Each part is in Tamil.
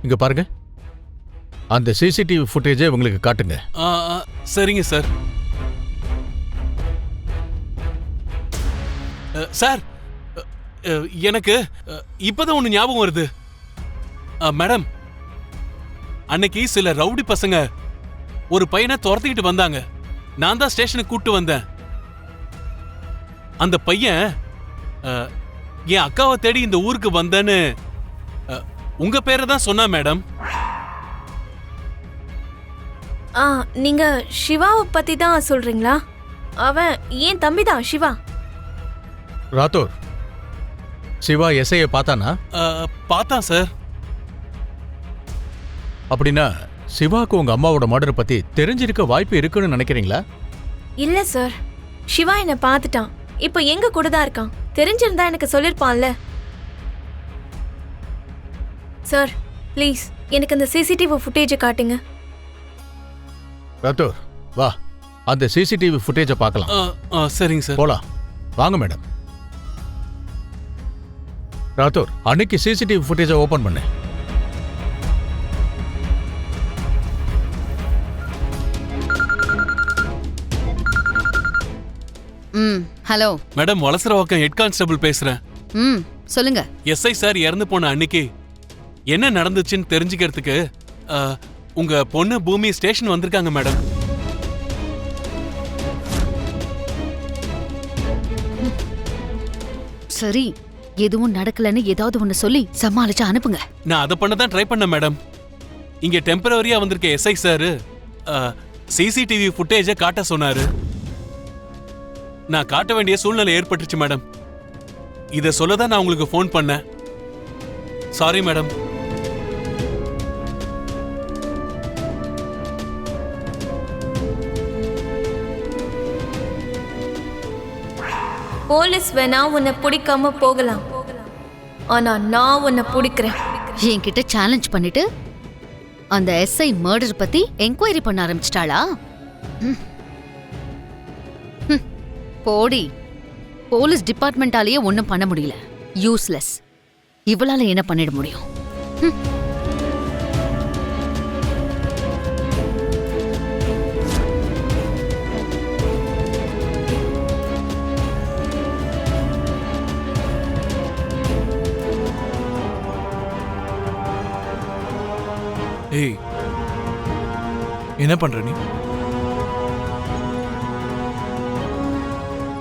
இங்க பாருங்க, அந்த சிசிடிவி ஃபுட்டேஜை உங்களுக்கு காட்டுங்க. சரிங்க சார். சார், எனக்கு இப்பதான் ஒண்ணு ஞாபகம் வருது. மேடம், அன்னைக்கு சில ரவுடி பசங்க ஒரு பையனை துரத்திக்கிட்டு வந்தாங்க. நான் தான் ஸ்டேஷனுக்கு கூட்டு வந்தேன். அந்த பையன் என் அக்காவை தேடி இந்த ஊருக்கு வந்தேன்னு உங்க பேரை தான் சொன்னா மேடம். நீங்க சிவாவை பத்தி தான் சொல்றீங்களா? அவன் ஏன் தம்பி தான் சிவா. ராத்தோர், சிவா எஸ்ஐயை பார்த்தானா? பார்த்தான் சார். அப்படின்னா சிவாக்கு உங்க அம்மாவோட மர்டர் பத்தி தெரிஞ்சிருக்க வாய்ப்பு இருக்குன்னு நினைக்கிறீங்களா? இல்ல சார், சிவா என்ன பார்த்துட்டான். இப்போ எங்க கூட தான் இருக்கான். தெரிஞ்சிருந்தா எனக்கு சொல்லிருப்பான்ல. சார் ப்ளீஸ் எனக்கு அந்த சிசிடிவி ஃபுட்டேஜை காட்டுங்க. ராத்தோர், வா, அந்த சிசிடிவி ஃபுட்டேஜை பார்க்கலாம். சரிங்க சார். போலாம் வாங்க மேடம். ராத்தோர், அன்னைக்கு சிசிடிவி ஃபுட்டேஜை ஓபன் பண்ணு. Hello madam, Valasaravakkam head constable பேசுறேன். சொல்லுங்க. எஸ்ஐ சார் இறந்து போன அன்னைக்கு என்ன நடந்துச்சுன்னு தெரிஞ்சுக்கிறதுக்கு உங்க பொண்ணு பூமி ஸ்டேஷன் வந்திருக்காங்க மேடம். சரி, எதுவும் நடக்கலன்னு ஏதாவது ஒண்ணு சொல்லி சமாளிச்சு அனுப்புங்க. நான் அதை பண்ண தான் ட்ரை பண்ணேன் மேடம். இங்க டெம்பரவரியா வந்திருக்க எஸ்ஐ சார் சிசிடிவி ஃபுட்டேஜை காட்ட சொன்னாரு. நான் காட்ட வேண்டிய சூழ்நிலை ஏற்பட்டுச்சு மேடம். இதை சொல்லதான் நான் உங்களுக்கு ஃபோன் பண்ணேன். Sorry madam. போலீஸ் வேணா உன்னை பிடிக்காம போகலாம், ஆனா நான் உன்னை பிடிக்கிறேன். என்கிட்ட சேலஞ்ச் பண்ணிட்டு அந்த எஸ்ஐ மர்டர் பத்தி என்கொயரி பண்ண ஆரம்பிச்சிட்டாளா? போடி, போலீஸ் டிபார்ட்மெண்டாலேயே ஒன்றும் பண்ண முடியல. யூஸ்லெஸ். இவளால என்ன பண்ணிட முடியும்? ஏய், என்ன பண்ற நீ?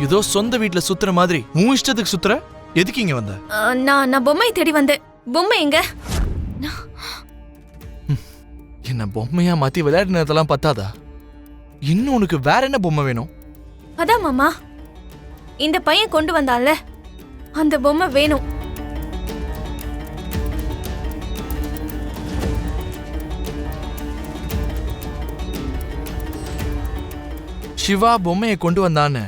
ஏதோ சொந்த வீட்டுல சுத்துற மாதிரி உன் இஷ்டத்துக்கு சுத்துற. எதுக்கு இங்க வந்த? நான் பொம்மை தேடி வந்தேன். பொம்மை எங்க? என்ன பொம்மையா மாத்தி விளையாடினதெல்லாம் பத்தாதா? இன்னும் உனக்கு வேற என்ன பொம்மை வேணும்? அதான் மாமா, இந்த பையன் கொண்டு வந்தான்ல, அந்த பொம்மை வேணும். சிவா பொம்மையை கொண்டு வந்தான்னு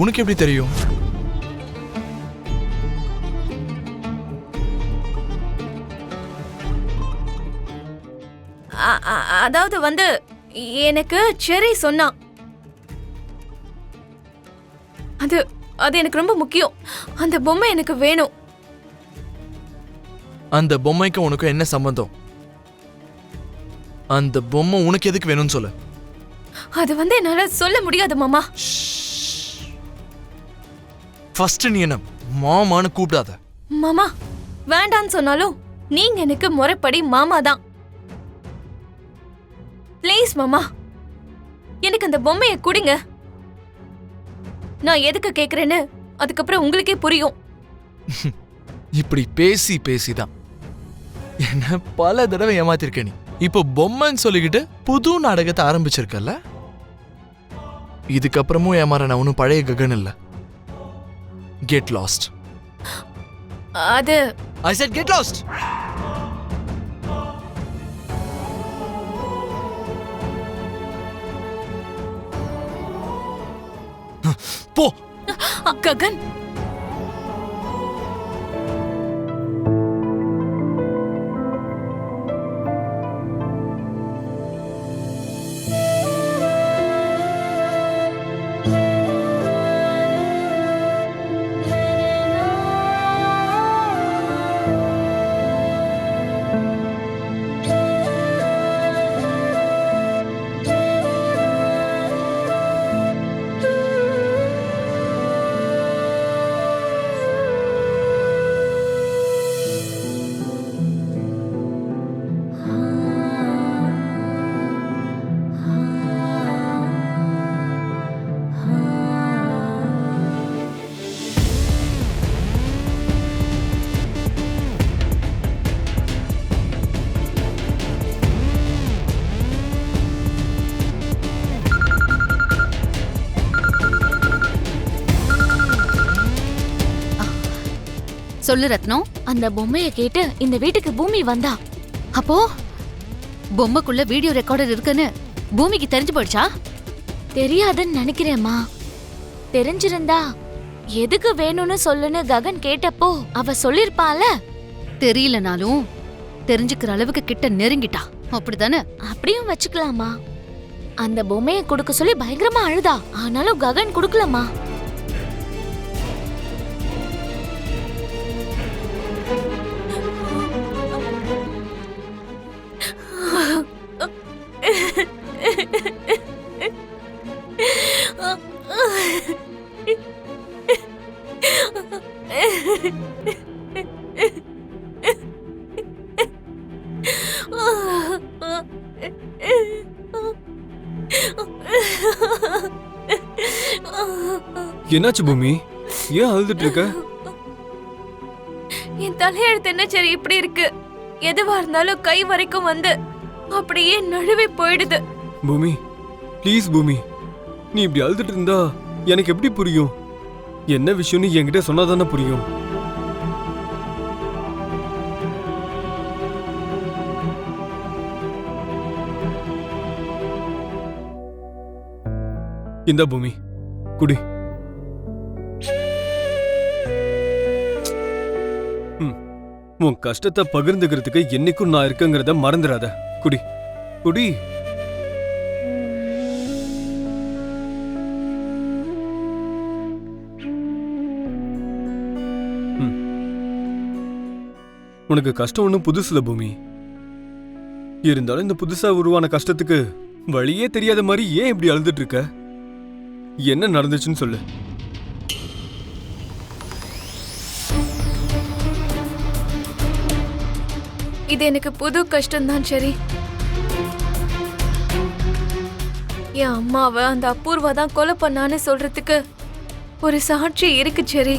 உனக்கு எப்படி தெரியும்? அதாவது வந்து எனக்கு செரி சொன்னான். அது அது எனக்கு ரொம்ப முக்கியம். அந்த பொம்மை எனக்கு வேணும். அந்த பொம்மைக்கு உனக்கு என்ன சம்பந்தம்? அந்த பொம்மை உனக்கு எதுக்கு வேணும்னு சொல்லு. அது வந்து என்னால சொல்ல முடியாது மாமா. ஃபர்ஸ்ட் நீ என்ன மாமான்னு கூப்பிடாத. மாமா, வேண்டான்னு சொன்னாலும் நீங்க எனக்கு முறைப்படி மாமா தான். ப்ளீஸ் மாமா, எனக்கு அந்த பொம்மையை கொடுங்க. நான் எதுக்கு கேக்குறேன்னு அதுக்கப்புறம் உங்களுக்கே புரியும். இப்படி பேசி பேசிதான் என்ன பல தடவை ஏமாத்திருக்க நீ. இப்போ பொம்மைன்னு சொல்லிக்கிட்டு புது நாடகத்தை ஆரம்பிச்சிருக்கல. இதுக்கப்புறமும் ஏமாற நான் ஒன்னும் பழைய ககன் இல்ல. Get lost. அது I said get lost. போ. ககன், சொல்லு ரத்னம். அந்த பொம்மைய கேட்டு இந்த வீட்டுக்கு பூமி வந்தா. அப்போ பொம்மைக்குள்ள வீடியோ ரெக்கார்டர் இருக்குன்னு பூமிக்கு தெரிஞ்சு போயிடுச்சா? தெரியாதுன்னு நினைக்கிறேம்மா. தெரிஞ்சிருந்தா எதுக்கு வேணும்னு சொல்லுன்னு ககன் கேட்டப்போ அவ சொல்லிருப்பால. தெரியலனாலும் தெரிஞ்சுக்கிற அளவுக்கு கிட்ட நெருங்கிட்டா, அப்படித்தானே? அப்படியும் வச்சுக்கலாமா. அந்த பொம்மைய கொடுக்க சொல்லி பயங்கரமா அழுதா. ஆனாலும் ககன் கொடுக்கலமா. என்னாச்சு பூமி? ஏன் அழுதுட்டு இருக்க? என் தலையெழுத்து என்ன சரி இப்படி இருக்கு. எதுவா இருந்தாலும் கை வரைக்கும் வந்து அப்படியே நழுவி போயிடுது. பூமி ப்ளீஸ் பூமி, நீ இப்படி அழுதுட்டு இருந்தா எனக்கு எப்படி புரியும்? என்ன விஷயம்னு என்கிட்ட சொன்னாதானே புரியும். இந்த பூமி குடி. உன் கஷ்டத்தை பகிர்ந்துக்கிறதுக்கு என்னைக்கும் நான் இருக்கேங்கிறத மறந்துடாத. குடி குடி. உனக்கு கஷ்டம் ஒன்றும் புதுசுல பூமி. இருந்தாலும் இந்த புதுசா உருவான கஷ்டத்துக்கு வழியே தெரியாத மாதிரி ஏன் இப்படி அழுதுட்டு இருக்க? என்ன நடந்துச்சுன்னு சொல்லு. இது எனக்கு புது கஷ்டம்தான் சரி. என் அம்மாவை அந்த அபூர்வா தான் கொலை பண்ணான்னு சொல்றதுக்கு ஒரு சாட்சி இருக்கு சரி.